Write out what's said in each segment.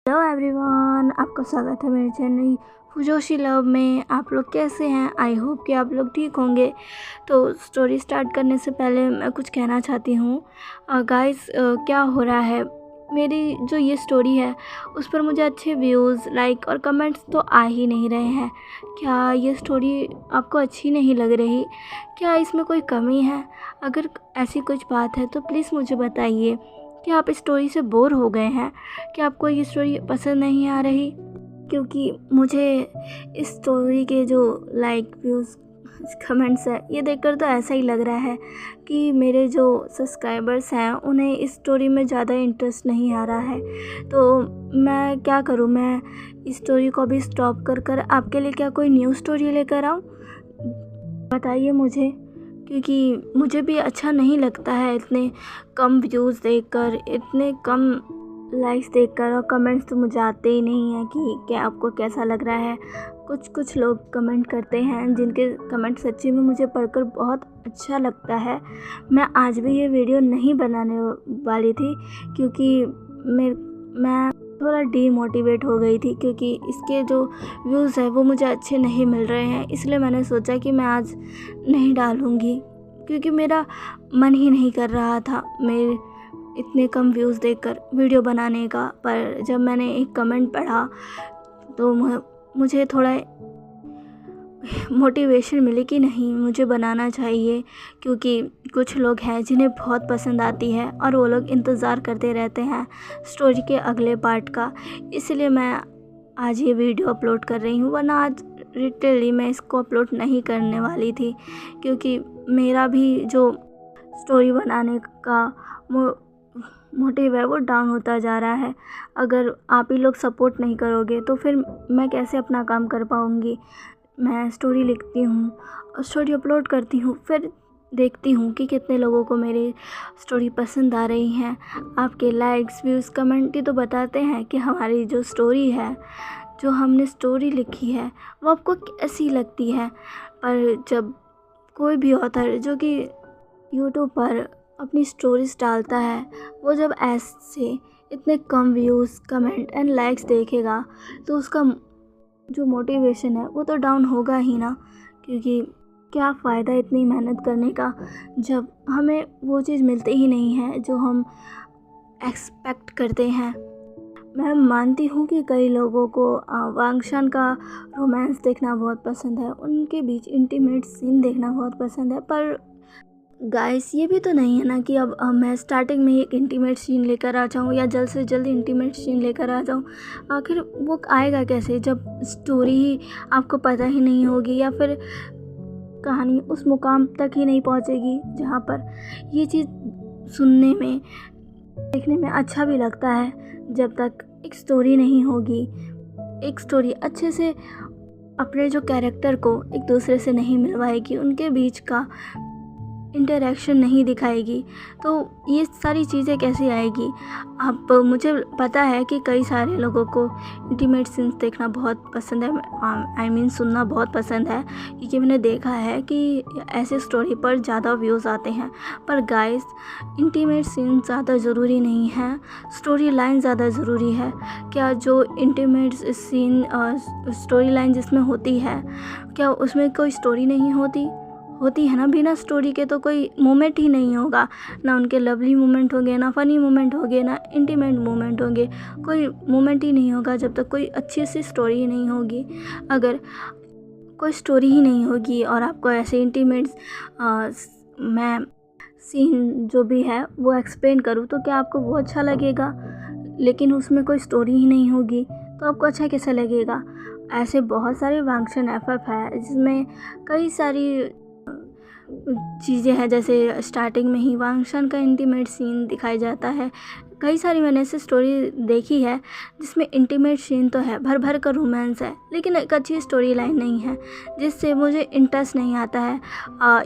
Hello everyone, आपका स्वागत है मेरे चैनल फुजोशी लव में। आप लोग कैसे हैं? आई होप कि आप लोग ठीक होंगे। तो स्टोरी स्टार्ट करने से पहले मैं कुछ कहना चाहती हूँ। गाइस, क्या हो रहा है, मेरी जो ये स्टोरी है उस पर मुझे अच्छे व्यूज़, लाइक और कमेंट्स तो आ ही नहीं रहे हैं। क्या ये स्टोरी आपको अच्छी नहीं लग रही? क्या इसमें कोई कमी है? अगर ऐसी कुछ बात है तो प्लीज़ मुझे बताइए। क्या आप इस स्टोरी से बोर हो गए हैं? क्या आपको ये स्टोरी पसंद नहीं आ रही? क्योंकि मुझे इस स्टोरी के जो लाइक व्यूज़ कमेंट्स है ये देखकर तो ऐसा ही लग रहा है कि मेरे जो सब्सक्राइबर्स हैं उन्हें इस स्टोरी में ज़्यादा इंटरेस्ट नहीं आ रहा है। तो मैं क्या करूँ? मैं इस स्टोरी को अभी स्टॉप कर आपके लिए क्या कोई न्यू स्टोरी लेकर आऊँ? बताइए मुझे, क्योंकि मुझे भी अच्छा नहीं लगता है इतने कम व्यूज़ देखकर, इतने कम लाइक्स देखकर, और कमेंट्स तो मुझे आते ही नहीं हैं कि क्या आपको कैसा लग रहा है। कुछ लोग कमेंट करते हैं जिनके कमेंट सच्ची में मुझे पढ़कर बहुत अच्छा लगता है। मैं आज भी ये वीडियो नहीं बनाने वाली थी क्योंकि मैं थोड़ा डीमोटिवेट हो गई थी, क्योंकि इसके जो व्यूज़ है वो मुझे अच्छे नहीं मिल रहे हैं। इसलिए मैंने सोचा कि मैं आज नहीं डालूँगी, क्योंकि मेरा मन ही नहीं कर रहा था मेरे इतने कम व्यूज़ देखकर वीडियो बनाने का। पर जब मैंने एक कमेंट पढ़ा तो मुझे थोड़ा मोटिवेशन मिली कि नहीं, मुझे बनाना चाहिए, क्योंकि कुछ लोग हैं जिन्हें बहुत पसंद आती है और वो लोग इंतज़ार करते रहते हैं स्टोरी के अगले पार्ट का। इसलिए मैं आज ये वीडियो अपलोड कर रही हूँ, वरना आज लिटरली मैं इसको अपलोड नहीं करने वाली थी, क्योंकि मेरा भी जो स्टोरी बनाने का मोटिव है वो डाउन होता जा रहा है। अगर आप ही लोग सपोर्ट नहीं करोगे तो फिर मैं कैसे अपना काम कर पाऊँगी? मैं स्टोरी लिखती हूँ और स्टोरी अपलोड करती हूँ, फिर देखती हूँ कि कितने लोगों को मेरी स्टोरी पसंद आ रही हैं। आपके लाइक्स, व्यूज़, कमेंट ही तो बताते हैं कि हमारी जो स्टोरी है, जो हमने स्टोरी लिखी है, वो आपको कैसी लगती है। पर जब कोई भी ऑथर जो कि यूट्यूब पर अपनी स्टोरीज डालता है, वो जब ऐसे इतने कम व्यूज़, कमेंट एंड लाइक्स देखेगा तो उसका जो मोटिवेशन है वो तो डाउन होगा ही ना। क्योंकि क्या फ़ायदा इतनी मेहनत करने का जब हमें वो चीज़ मिलती ही नहीं है जो हम एक्सपेक्ट करते हैं। मैं मानती हूँ कि कई लोगों को वांगशान का रोमांस देखना बहुत पसंद है, उनके बीच इंटीमेट सीन देखना बहुत पसंद है। पर गाइस, ये भी तो नहीं है ना कि अब मैं स्टार्टिंग में एक इंटीमेट सीन लेकर आ जाऊँ या जल्द से जल्द इंटीमेट सीन लेकर आ जाऊँ। आखिर वो आएगा कैसे जब स्टोरी ही आपको पता ही नहीं होगी, या फिर कहानी उस मुकाम तक ही नहीं पहुँचेगी जहाँ पर ये चीज़ सुनने में, देखने में अच्छा भी लगता है। जब तक एक स्टोरी नहीं होगी, एक स्टोरी अच्छे से अपने जो कैरेक्टर को एक दूसरे से नहीं मिलवाएगी, उनके बीच का इंटरेक्शन नहीं दिखाएगी, तो ये सारी चीज़ें कैसे आएगी? अब मुझे पता है कि कई सारे लोगों को इंटीमेट सीन्स देखना बहुत पसंद है, आई मीन सुनना बहुत पसंद है, क्योंकि मैंने देखा है कि ऐसे स्टोरी पर ज़्यादा व्यूज़ आते हैं। पर गाइस, इंटीमेट सीन ज़्यादा ज़रूरी नहीं है, स्टोरी लाइन ज़्यादा ज़रूरी है। क्या जो इंटीमेट सीन स्टोरी लाइन जिसमें होती है, क्या उसमें कोई स्टोरी नहीं होती है ना? बिना स्टोरी के तो कोई मोमेंट ही नहीं होगा, ना उनके लवली मोमेंट होंगे, ना फ़नी मोमेंट होंगे, ना इंटीमेट मोमेंट होंगे। कोई मोमेंट ही नहीं होगा जब तक कोई अच्छी सी स्टोरी ही नहीं होगी। अगर कोई स्टोरी ही नहीं होगी और आपको ऐसे इंटीमेट मैं सीन जो भी है वो एक्सप्लेन करूँ तो क्या आपको वो अच्छा लगेगा? लेकिन उसमें कोई स्टोरी ही नहीं होगी तो आपको अच्छा कैसे लगेगा? ऐसे बहुत सारे वांगशान एफएफ है जिसमें कई सारी चीज़ें हैं, जैसे स्टार्टिंग में ही वांगशान का इंटीमेट सीन दिखाया जाता है। कई सारी मैंने ऐसे स्टोरी देखी है जिसमें इंटीमेट सीन तो है, भर भर का रोमांस है, लेकिन एक अच्छी स्टोरी लाइन नहीं है, जिससे मुझे इंटरेस्ट नहीं आता है।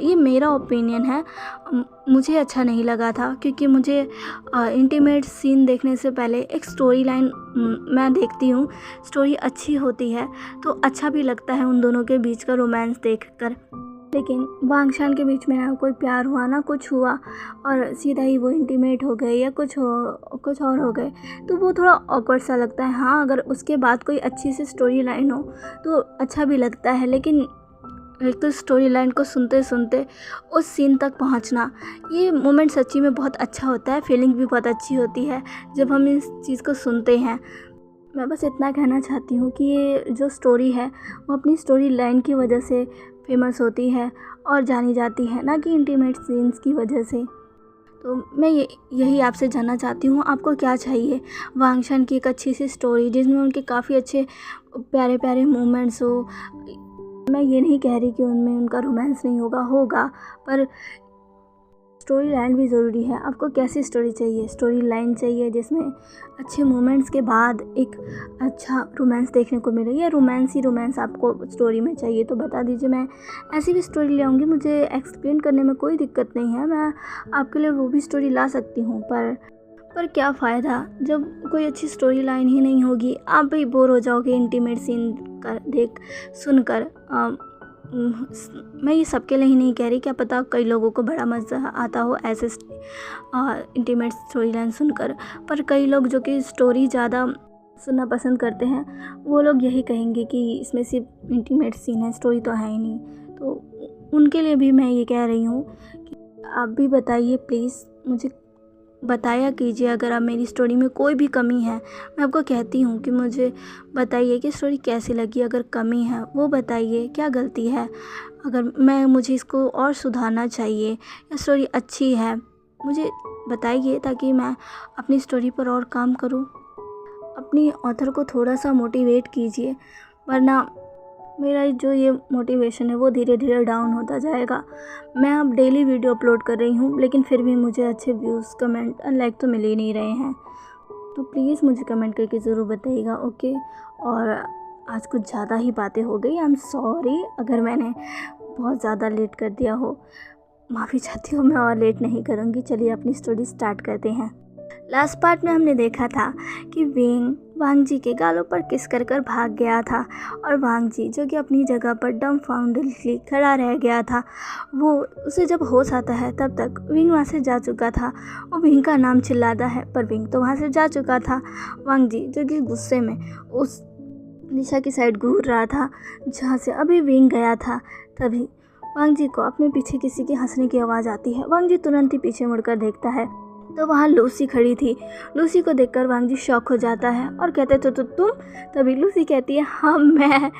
ये मेरा ओपिनियन है, मुझे अच्छा नहीं लगा था, क्योंकि मुझे इंटीमेट सीन देखने से पहले एक स्टोरी लाइन मैं देखती हूँ। स्टोरी अच्छी होती है तो अच्छा भी लगता है उन दोनों के बीच का रोमांस देखकर। लेकिन वांगशान के बीच में ना कोई प्यार हुआ ना कुछ हुआ और सीधा ही वो इंटीमेट हो गए या कुछ और हो गए, तो वो थोड़ा ऑकवर्ड सा लगता है। हाँ, अगर उसके बाद कोई अच्छी सी स्टोरी लाइन हो तो अच्छा भी लगता है, लेकिन एक तो स्टोरी लाइन को सुनते सुनते उस सीन तक पहुंचना, ये मोमेंट सच्ची में बहुत अच्छा होता है। फीलिंग भी बहुत अच्छी होती है जब हम इस चीज़ को सुनते हैं। मैं बस इतना कहना चाहती हूँ कि ये जो स्टोरी है वो अपनी स्टोरी लाइन की वजह से फेमस होती है और जानी जाती है, ना कि इंटीमेट सीन्स की वजह से। तो मैं यही आपसे जानना चाहती हूँ, आपको क्या चाहिए? वांगशान की एक अच्छी सी स्टोरी जिसमें उनके काफ़ी अच्छे प्यारे प्यारे मोमेंट्स हो। मैं ये नहीं कह रही कि उनमें उनका रोमांस नहीं होगा, पर स्टोरी लाइन भी ज़रूरी है। आपको कैसी स्टोरी चाहिए? स्टोरी लाइन चाहिए जिसमें अच्छे मोमेंट्स के बाद एक अच्छा रोमांस देखने को मिले, या रोमांस ही रोमांस आपको स्टोरी में चाहिए तो बता दीजिए, मैं ऐसी भी स्टोरी ले आऊँगी। मुझे एक्सप्लेन करने में कोई दिक्कत नहीं है, मैं आपके लिए वो भी स्टोरी ला सकती हूँ। पर क्या फ़ायदा जब कोई अच्छी स्टोरी लाइन ही नहीं होगी? आप भी बोर हो जाओगे इंटीमेट सीन सुनकर। मैं ये सबके लिए ही नहीं कह रही, क्या पता कई लोगों को बड़ा मज़ा आता हो ऐसे इंटीमेट स्टोरी लाइन सुनकर, पर कई लोग जो कि स्टोरी ज़्यादा सुनना पसंद करते हैं वो लोग यही कहेंगे कि इसमें सिर्फ इंटीमेट सीन है, स्टोरी तो है ही नहीं। तो उनके लिए भी मैं ये कह रही हूँ कि आप भी बताइए, प्लीज़ मुझे बताया कीजिए अगर आप मेरी स्टोरी में कोई भी कमी है। मैं आपको कहती हूँ कि मुझे बताइए कि स्टोरी कैसी लगी, अगर कमी है वो बताइए, क्या गलती है, अगर मुझे इसको और सुधारना चाहिए या स्टोरी अच्छी है मुझे बताइए, ताकि मैं अपनी स्टोरी पर और काम करूँ। अपनी ऑथर को थोड़ा सा मोटिवेट कीजिए, वरना मेरा जो ये मोटिवेशन है वो धीरे धीरे डाउन होता जाएगा। मैं अब डेली वीडियो अपलोड कर रही हूँ, लेकिन फिर भी मुझे अच्छे व्यूज़, कमेंट और लाइक तो मिल ही नहीं रहे हैं। तो प्लीज़ मुझे कमेंट करके ज़रूर बताइएगा, ओके। और आज कुछ ज़्यादा ही बातें हो गई, आई एम सॉरी अगर मैंने बहुत ज़्यादा लेट कर दिया हो, माफ़ी चाहती हूँ। मैं और लेट नहीं करूँगी। चलिए अपनी स्टोरी स्टार्ट करते हैं। लास्ट पार्ट में हमने देखा था कि वांग जी के गालों पर किस कर भाग गया था, और वांग जी जो कि अपनी जगह पर डम्फाउंडेडली खड़ा रह गया था, वो उसे जब होश आता है तब तक विंग वहाँ से जा चुका था। वो विंग का नाम चिल्लाता है, पर विंग तो वहाँ से जा चुका था। वांग जी जो कि गुस्से में उस दिशा की साइड घूर रहा था जहाँ से अभी विंग गया था। तभी वांग जी को अपने पीछे किसी की हंसने की आवाज़ आती है। वांग जी तुरंत ही पीछे मुड़कर देखता है तो वहाँ लूसी खड़ी थी। लूसी को देखकर वांग जी शॉक हो जाता है और कहते तो तुम? तभी लूसी कहती है, हाँ मैं।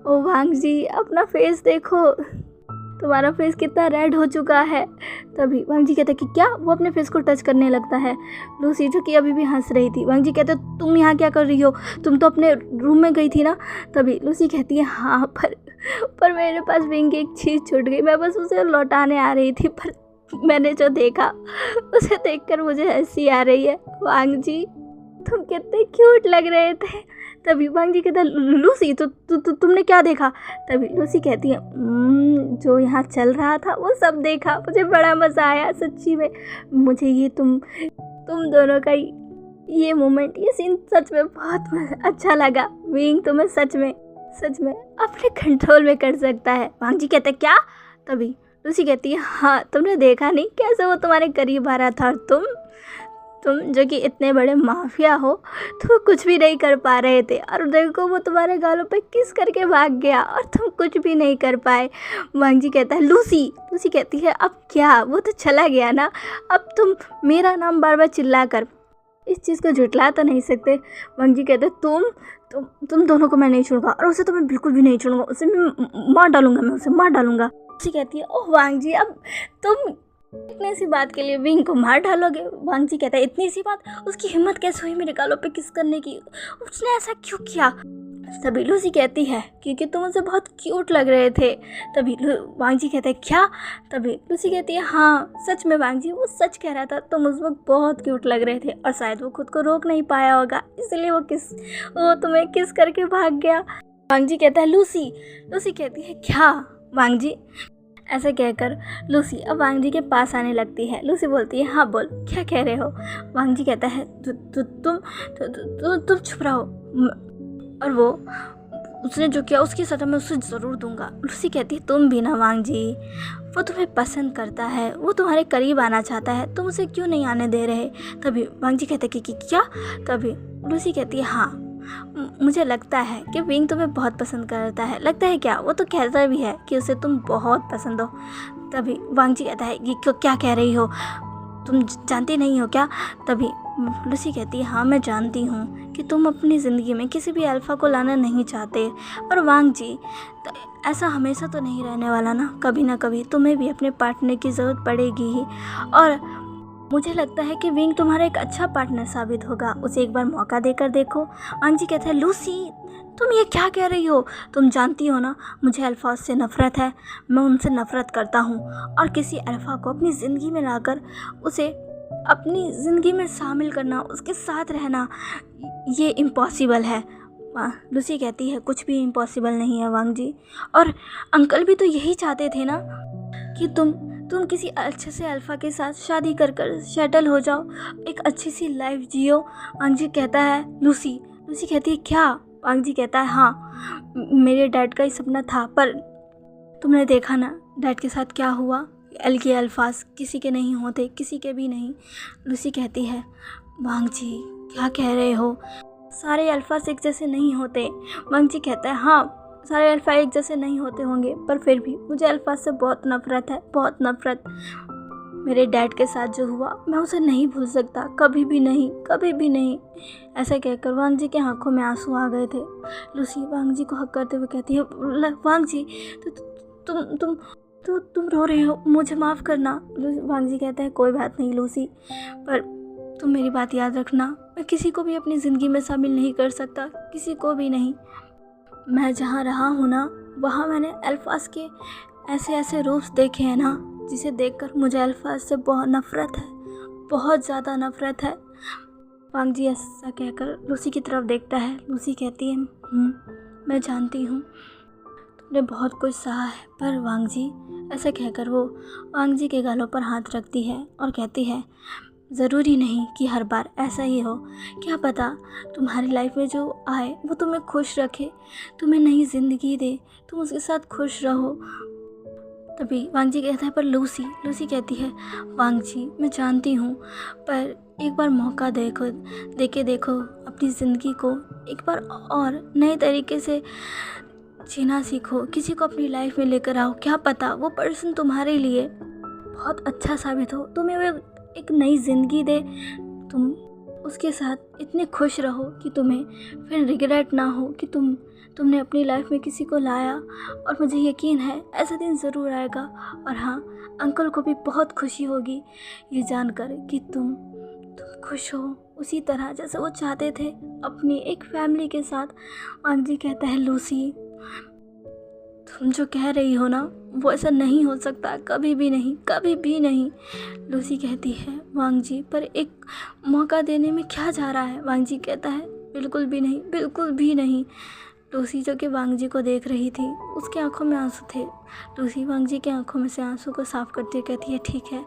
ओ वांग जी अपना फेस देखो, तुम्हारा फेस कितना रेड हो चुका है। तभी वांग जी कहते कि क्या? वो अपने फेस को टच करने लगता है। लूसी जो कि अभी भी हंस रही थी। वांग जी कहते तुम यहाँ क्या कर रही हो? तुम तो अपने रूम में गई थी ना। तभी लूसी कहती है, हाँ पर मेरे पास विंग की एक चीज़ छूट गई, मैं बस उसे लौटाने आ रही थी, पर मैंने जो देखा उसे देखकर मुझे हंसी आ रही है। वांग जी तुम कितने क्यूट लग रहे थे। तभी वांग जी कहता, लूसी तुमने क्या देखा? तभी लूसी कहती है, जो यहाँ चल रहा था वो सब देखा, मुझे बड़ा मज़ा आया सच्ची में। मुझे ये तुम दोनों का ये मोमेंट, ये सीन सच में बहुत अच्छा लगा। विंग तुम्हें सच में अपने कंट्रोल में कर सकता है। वांग जी कहते क्या? तभी लूसी कहती है, हाँ तुमने देखा नहीं कैसे वो तुम्हारे करीब आ रहा था, और तुम जो कि इतने बड़े माफिया हो तो कुछ भी नहीं कर पा रहे थे, और देखो वो तुम्हारे गालों पे किस करके भाग गया और तुम कुछ भी नहीं कर पाए। वांग जी कहता है, लूसी कहती है, अब क्या? वो तो चला गया ना, अब तुम मेरा नाम बार बार चिल्ला कर इस चीज़ को झुठला तो नहीं सकते। वांग जी कहते, तुम दोनों को मैं नहीं छोड़ूंगा, और उसे तो मैं बिल्कुल भी नहीं छोड़ूंगा, उसे मैं मार डालूंगा। लूसी कहती है, ओह वांग जी अब तुम इतनी सी बात के लिए विंग को मार डालोगे? वांग जी कहता है, इतनी सी बात? उसकी हिम्मत कैसे हुई मेरे गालों पे किस करने की? उसने ऐसा क्यों किया? तभी लूसी कहती है, क्योंकि तुम मुझे बहुत क्यूट लग रहे थे। तभी वांग जी कहते हैं, क्या? तभी लूसी कहती है, हाँ सच में वांग जी वो सच कह रहा था, तुम उस वक्त बहुत क्यूट लग रहे थे, और शायद वो खुद को रोक नहीं पाया होगा, इसलिए वो तुम्हें किस करके भाग गया। वांग जी कहता है, लूसी कहती है, क्या? वांग जी ऐसे कहकर लूसी अब वांग जी के पास आने लगती है। लूसी बोलती है, हाँ बोल, क्या कह रहे हो? वांग जी कहता है, तुम चुप रहो। और वो उसने जो किया उसकी सज़ा मैं उसे ज़रूर दूंगा। लूसी कहती है तुम भी ना वांग जी, वो तुम्हें पसंद करता है, वो तुम्हारे करीब आना चाहता है, तुम उसे क्यों नहीं आने दे रहे। तभी वांग जी कहते कि क्या। तभी लूसी कहती है हाँ, मुझे लगता है कि विंग तुम्हें बहुत पसंद करता है। लगता है क्या, वो तो कहता भी है कि उसे तुम बहुत पसंद हो। तभी वांग जी कहता है ये क्या कह रही हो, तुम जानती नहीं हो क्या। तभी लूसी कहती है हाँ मैं जानती हूँ कि तुम अपनी ज़िंदगी में किसी भी अल्फ़ा को लाना नहीं चाहते, पर वांग जी ऐसा हमेशा तो नहीं रहने वाला ना कभी तुम्हें भी अपने पार्टनर की ज़रूरत पड़ेगी ही। और मुझे लगता है कि विंग तुम्हारा एक अच्छा पार्टनर साबित होगा, उसे एक बार मौका देकर देखो। वांग जी कहते हैं लूसी तुम ये क्या कह रही हो, तुम जानती हो ना मुझे अल्फ़ा से नफ़रत है, मैं उनसे नफ़रत करता हूँ और किसी अल्फ़ा को अपनी ज़िंदगी में लाकर उसे अपनी ज़िंदगी में शामिल करना, उसके साथ रहना, ये इम्पॉसिबल है। लूसी कहती है कुछ भी इम्पॉसिबल नहीं है वांग जी, और अंकल भी तो यही चाहते थे ना कि तुम किसी अच्छे से अल्फ़ा के साथ शादी कर सेटल हो जाओ, एक अच्छी सी लाइफ जियो। वांग जी कहता है लूसी कहती है क्या। वांग जी कहता है हाँ मेरे डैड का ही सपना था, पर तुमने देखा ना डैड के साथ क्या हुआ, एल के अल्फाज किसी के नहीं होते, किसी के भी नहीं। लूसी कहती है वांग जी क्या कह रहे हो, सारे अल्फाज एक जैसे नहीं होते। वांग जी कहता है हाँ सारे अल्फ़ा एक जैसे नहीं होते होंगे, पर फिर भी मुझे अल्फाज से बहुत नफ़रत है, बहुत नफ़रत। मेरे डैड के साथ जो हुआ मैं उसे नहीं भूल सकता, कभी भी नहीं, कभी भी नहीं। ऐसा कहकर वांग जी के आंखों में आंसू आ गए थे। लूसी वांग जी को हक करते हुए कहती है वांग जी तुम रो रहे हो, मुझे माफ़ करना। वांग जी कहता है कोई बात नहीं लूसी, पर तुम मेरी बात याद रखना, मैं किसी को भी अपनी ज़िंदगी में शामिल नहीं कर सकता, किसी को भी नहीं। मैं जहाँ रहा हूँ ना वहाँ मैंने अल्फाज के ऐसे ऐसे रूप्स देखे हैं ना, जिसे देखकर मुझे अल्फाज से बहुत नफ़रत है, बहुत ज़्यादा नफ़रत है। वांग जी ऐसा कहकर लूसी की तरफ देखता है। लूसी कहती है मैं जानती हूँ तुमने बहुत कुछ सहा है, पर वांग जी, ऐसा कहकर वो वांग जी के गालों पर हाथ रखती है और कहती है ज़रूरी नहीं कि हर बार ऐसा ही हो, क्या पता तुम्हारी लाइफ में जो आए वो तुम्हें खुश रखे, तुम्हें नई ज़िंदगी दे, तुम उसके साथ खुश रहो। तभी वांग जी कहता है पर लूसी कहती है वांग जी मैं जानती हूँ, पर एक बार मौका देखो अपनी ज़िंदगी को एक बार और नए तरीके से जीना सीखो, किसी को अपनी लाइफ में लेकर आओ, क्या पता वो पर्सन तुम्हारे लिए बहुत अच्छा साबित हो, तुम्हें वो एक नई ज़िंदगी दे, तुम उसके साथ इतने खुश रहो कि तुम्हें फिर रिग्रेट ना हो कि तुमने अपनी लाइफ में किसी को लाया। और मुझे यकीन है ऐसा दिन ज़रूर आएगा, और हाँ अंकल को भी बहुत खुशी होगी ये जानकर कि तुम खुश हो उसी तरह जैसे वो चाहते थे अपनी एक फैमिली के साथ। वांग जी कहता है लूसी तुम जो कह रही हो ना वो ऐसा नहीं हो सकता, कभी भी नहीं, कभी भी नहीं। लूसी कहती है वांग जी पर एक मौका देने में क्या जा रहा है। वांग जी कहता है बिल्कुल भी नहीं, बिल्कुल भी नहीं। लूसी जो कि वांग जी को देख रही थी उसके आंखों में आंसू थे। लूसी वांग जी के आंखों में से आंसू को साफ करते कहती है ठीक है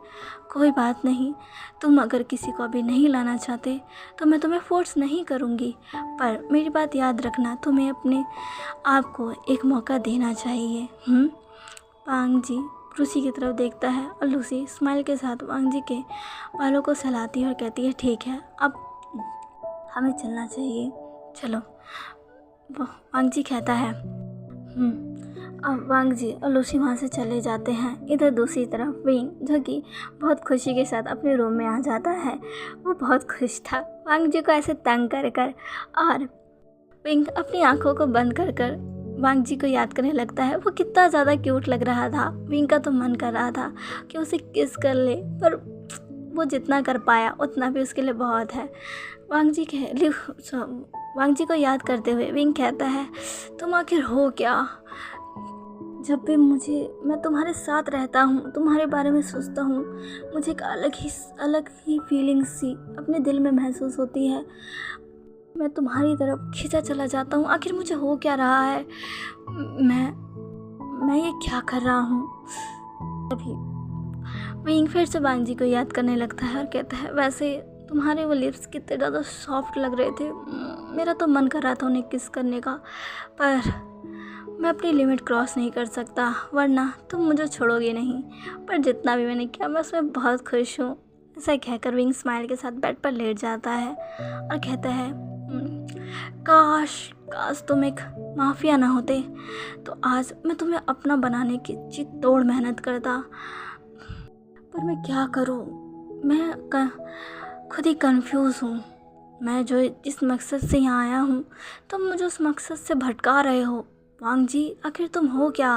कोई बात नहीं, तुम अगर किसी को अभी नहीं लाना चाहते तो मैं तुम्हें फोर्स नहीं करूँगी, पर मेरी बात याद रखना, तुम्हें अपने आप को एक मौका देना चाहिए। वांग जी लूसी की तरफ देखता है और लूसी स्माइल के साथ वांग जी के बालों को सहलाती है और कहती है ठीक है अब हमें चलना चाहिए, चलो। वांग जी कहता है अब वांग जी और लूसी वहाँ से चले जाते हैं। इधर दूसरी तरफ विंग जो कि बहुत खुशी के साथ अपने रूम में आ जाता है, वो बहुत खुश था वांग जी को ऐसे तंग कर और विंग अपनी आंखों को बंद कर वांग जी को याद करने लगता है। वो कितना ज़्यादा क्यूट लग रहा था, विंग का तो मन कर रहा था कि उसे किस कर ले, पर वो जितना कर पाया उतना भी उसके लिए बहुत है। वांग जी को याद करते हुए विंग कहता है तुम आखिर हो क्या, जब भी मैं तुम्हारे साथ रहता हूँ, तुम्हारे बारे में सोचता हूँ, मुझे एक अलग ही फीलिंग सी अपने दिल में महसूस होती है, मैं तुम्हारी तरफ खींचा चला जाता हूँ। आखिर मुझे हो क्या रहा है, मैं ये क्या कर रहा हूँ। तभी विंग फिर से वांग जी को याद करने लगता है और कहता है वैसे तुम्हारे वो लिप्स कितने ज़्यादा सॉफ्ट लग रहे थे, मेरा तो मन कर रहा था उन्हें किस करने का, पर मैं अपनी लिमिट क्रॉस नहीं कर सकता, वरना तुम मुझे छोड़ोगे नहीं। पर जितना भी मैंने किया मैं उसमें बहुत खुश हूँ। ऐसा कहकर विंग स्माइल के साथ बेड पर लेट जाता है और कहता है, काश काश तुम एक माफिया ना होते तो आज मैं तुम्हें अपना बनाने की जी तोड़ मेहनत करता। पर मैं क्या करूँ, मैं खुद ही कंफ्यूज हूँ। मैं जो जिस मकसद से यहाँ आया हूँ तुम मुझे उस मकसद से भटका रहे हो। वांग जी आखिर तुम हो क्या?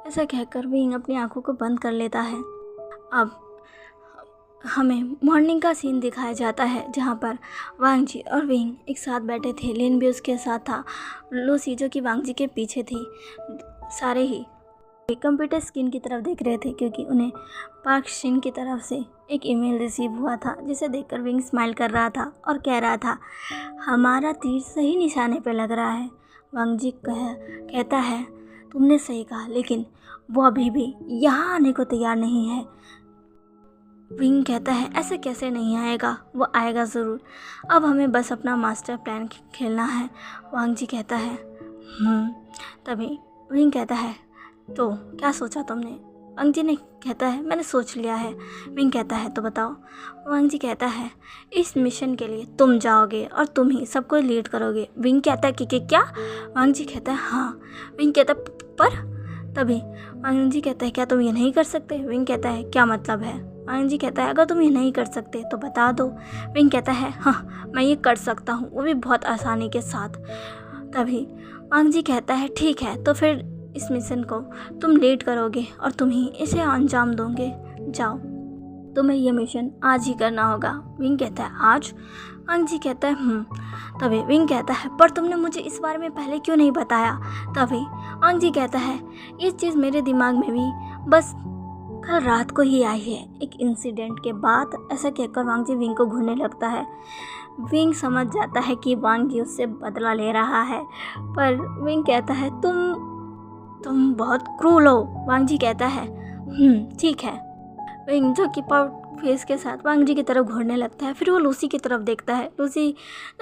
ऐसा कहकर विंग अपनी आंखों को बंद कर लेता है। अब हमें मॉर्निंग का सीन दिखाया जाता है जहाँ पर वांग जी और विंग एक साथ बैठे थे। लिन भी उसके साथ था। लूसी जो कि वांग जी के पीछे थी, सारे ही कंप्यूटर स्क्रीन की तरफ देख रहे थे क्योंकि उन्हें पार्क शिन की तरफ से एक ईमेल रिसीव हुआ था, जिसे देखकर विंग स्माइल कर रहा था और कह रहा था, हमारा तीर सही निशाने पर लग रहा है। वांग जी कहता है, तुमने सही कहा, लेकिन वो अभी भी यहाँ आने को तैयार नहीं है। विंग कहता है, ऐसे कैसे नहीं आएगा, वो आएगा ज़रूर। अब हमें बस अपना मास्टर प्लान खेलना है। वांग जी कहता है तभी विंग कहता है, तो क्या सोचा तुमने? वांग जी ने कहता है, मैंने सोच लिया है। विंग कहता है, तो बताओ। वांग जी कहता है, इस मिशन के लिए तुम जाओगे और तुम ही सबको लीड करोगे। विंग कहता है कि क्या? वांग जी कहता है, हाँ। विंग कहता है, पर? तभी वांग जी कहता है, क्या तुम ये नहीं कर सकते? विंग कहता है, क्या मतलब है? वांग जी कहता है, अगर तुम ये नहीं कर सकते तो बता दो। विंग कहता है, हाँ मैं ये कर सकता हूँ, वो भी बहुत आसानी के साथ। तभी वांग जी कहता है, ठीक है, तो फिर इस मिशन को तुम लीड करोगे और तुम ही इसे अंजाम दोगे। जाओ, तुम्हें यह मिशन आज ही करना होगा। विंग कहता है, आज? वांग जी कहता है, तभी विंग कहता है, पर तुमने मुझे इस बारे में पहले क्यों नहीं बताया? तभी वांग जी कहता है, ये चीज़ मेरे दिमाग में भी बस कल रात को ही आई है, एक इंसिडेंट के बाद। ऐसा कहकर वांग जी विंग को घूरने लगता है। विंग समझ जाता है कि वांग जी उससे बदला ले रहा है, पर विंग कहता है, तुम बहुत क्रूल हो। वांग जी कहता है, ठीक है। विंग जो कि पाउट फेस के साथ वांग जी की तरफ घूरने लगता है। फिर वो लूसी की तरफ देखता है। लूसी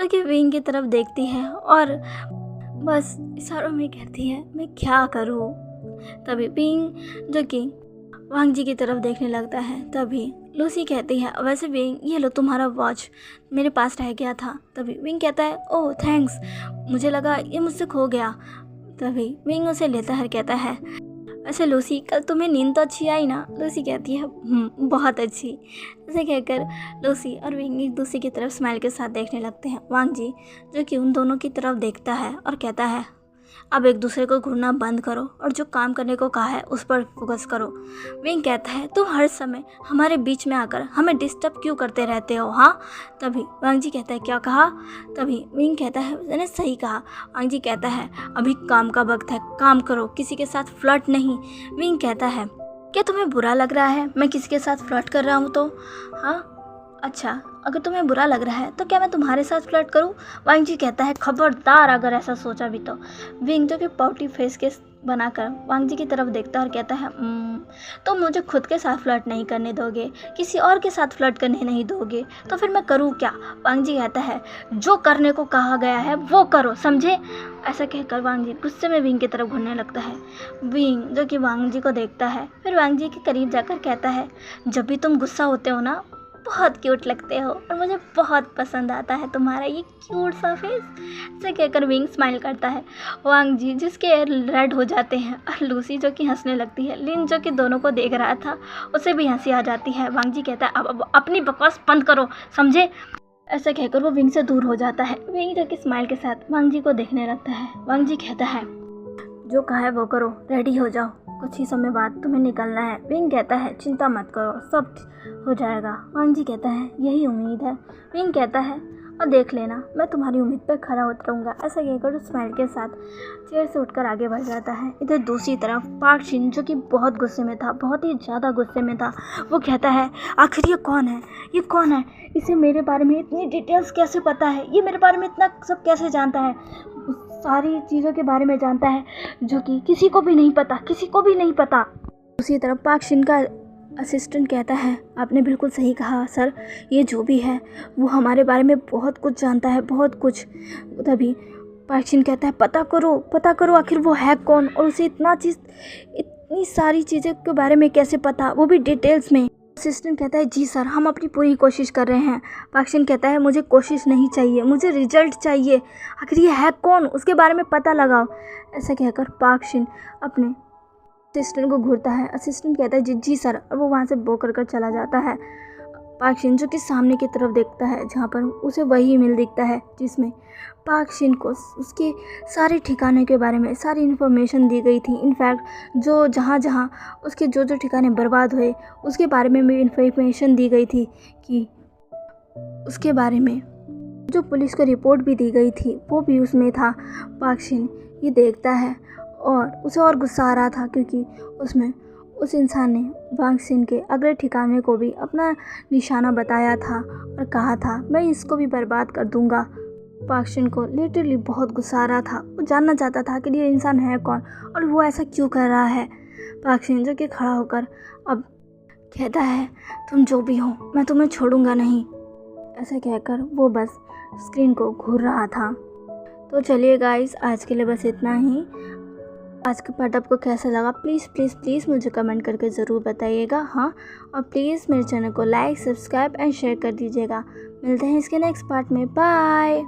जो कि विंग की तरफ देखती है और बस इशारों में कहती है, मैं क्या करूँ। तभी विंग जो कि वांग जी की तरफ देखने लगता है। तभी लूसी कहती है, वैसे विंग ये लो तुम्हारा वॉच, मेरे पास रह गया था। तभी विंग कहता है, ओह थैंक्स, मुझे लगा ये मुझसे खो गया। तभी विंग उसे लेता है, कहता है, वैसे लूसी कल तुम्हें नींद तो अच्छी आई ना? लूसी कहती है, बहुत अच्छी। ऐसे कहकर लूसी और विंग एक दूसरे की तरफ स्माइल के साथ देखने लगते हैं। वांग जी जो कि उन दोनों की तरफ देखता है और कहता है, अब एक दूसरे को घूरना बंद करो और जो काम करने को कहा है उस पर फोकस करो। विंग कहता है, तुम हर समय हमारे बीच में आकर हमें डिस्टर्ब क्यों करते रहते हो? हाँ। तभी वांग जी कहता है, क्या कहा? तभी विंग कहता है, मैंने सही कहा। वांग जी कहता है, अभी काम का वक्त है, काम करो, किसी के साथ फ्लर्ट नहीं। विंग कहता है, क्या तुम्हें बुरा लग रहा है मैं किसी के साथ फ्लर्ट कर रहा हूँ तो? हाँ अच्छा, अगर तुम्हें बुरा लग रहा है तो क्या मैं तुम्हारे साथ फ्लर्ट करूं? वांग जी कहता है, खबरदार अगर ऐसा सोचा भी तो। विंग जो कि पाउटी फेस के बनाकर वांग जी की तरफ देखता है और कहता है, तो मुझे खुद के साथ फ्लर्ट नहीं करने दोगे, किसी और के साथ फ्लर्ट करने नहीं दोगे, तो फिर मैं करूँ क्या? वांग जी कहता है, जो करने को कहा गया है वो करो, समझे? ऐसा कहकर वांग जी गुस्से में विंग की तरफ घूरने लगता है। विंग जो कि वांग जी को देखता है, फिर वांग जी के करीब जाकर कहता है, जब भी तुम गुस्सा होते हो ना, बहुत क्यूट लगते हो और मुझे बहुत पसंद आता है तुम्हारा ये क्यूट सा फेस। ऐसे कहकर विंग स्माइल करता है। वांग जी जिसके रेड हो जाते हैं और लूसी जो कि हंसने लगती है। लिन जो कि दोनों को देख रहा था उसे भी हंसी आ जाती है। वांग जी कहता है, अब अपनी बकवास बंद करो, समझे? ऐसा कहकर वो विंग से दूर हो जाता है। विंग जो कि स्माइल के साथ वांग जी को देखने लगता है। वांग जी कहता है, जो कहा है वो करो, रेडी हो जाओ, कुछ ही समय बाद तुम्हें निकलना है। विंग कहता है, चिंता मत करो, सब हो जाएगा। वांग जी कहता है, यही उम्मीद है। विंग कहता है, और देख लेना मैं तुम्हारी उम्मीद पर खरा उतरूंगा। ऐसा कहकर स्माइल के साथ चेयर से उठकर आगे बढ़ जाता है। इधर दूसरी तरफ पार्क शिन जो कि बहुत गुस्से में था, बहुत ही ज़्यादा गुस्से में था, वो कहता है, आखिर ये कौन है? ये कौन है? इसे मेरे बारे में इतनी डिटेल्स कैसे पता है? ये मेरे बारे में इतना सब कैसे जानता है? सारी चीज़ों के बारे में जानता है जो कि किसी को भी नहीं पता, किसी को भी नहीं पता। दूसरी तरफ पार्क शिन का असिस्टेंट कहता है, आपने बिल्कुल सही कहा सर, ये जो भी है वो हमारे बारे में बहुत कुछ जानता है, बहुत कुछ। तभी पार्क शिन कहता है, पता करो आखिर वो है कौन और उसे इतनी सारी चीज़ें के बारे में कैसे पता, वो भी डिटेल्स में। असिस्टेंट कहता है, जी सर, हम अपनी पूरी कोशिश कर रहे हैं। पार्क शिन कहता है, मुझे कोशिश नहीं चाहिए, मुझे रिजल्ट चाहिए, आखिर ये है कौन, उसके बारे में पता लगाओ। ऐसा कहकर पार्क शिन अपने असिस्टेंट को घूरता है। असिस्टेंट कहता है, जी सर, और वो वहाँ से बो कर चला जाता है। पार्क शिन जो कि सामने की तरफ देखता है, जहाँ पर उसे वही मिल दिखता है जिसमें पार्क शिन को उसके सारे ठिकाने के बारे में सारी इन्फॉर्मेशन दी गई थी। इनफैक्ट जो जहाँ उसके जो ठिकाने बर्बाद हुए उसके बारे में भी इन्फॉर्मेशन दी गई थी कि उसके बारे में जो पुलिस को रिपोर्ट भी दी गई थी वो भी उसमें था। पार्क शिन ये देखता है और उसे और गुस्सा आ रहा था क्योंकि उसमें उस इंसान ने वांग शिन के अगले ठिकाने को भी अपना निशाना बताया था और कहा था, मैं इसको भी बर्बाद कर दूंगा। पार्क शिन को लिटरली बहुत गुस्सा आ रहा था। वो जानना चाहता था कि ये इंसान है कौन और वो ऐसा क्यों कर रहा है। पार्क शिन जो कि खड़ा होकर अब कहता है, तुम जो भी हो मैं तुम्हें छोड़ूंगा नहीं। ऐसा कहकर वो बस स्क्रीन को घूर रहा था। तो चलिए गाइस, आज के लिए बस इतना ही। आज का पार्ट आपको कैसा लगा प्लीज़ मुझे कमेंट करके ज़रूर बताइएगा। हाँ, और प्लीज़ मेरे चैनल को लाइक, सब्सक्राइब एंड शेयर कर दीजिएगा। मिलते हैं इसके नेक्स्ट पार्ट में। बाय।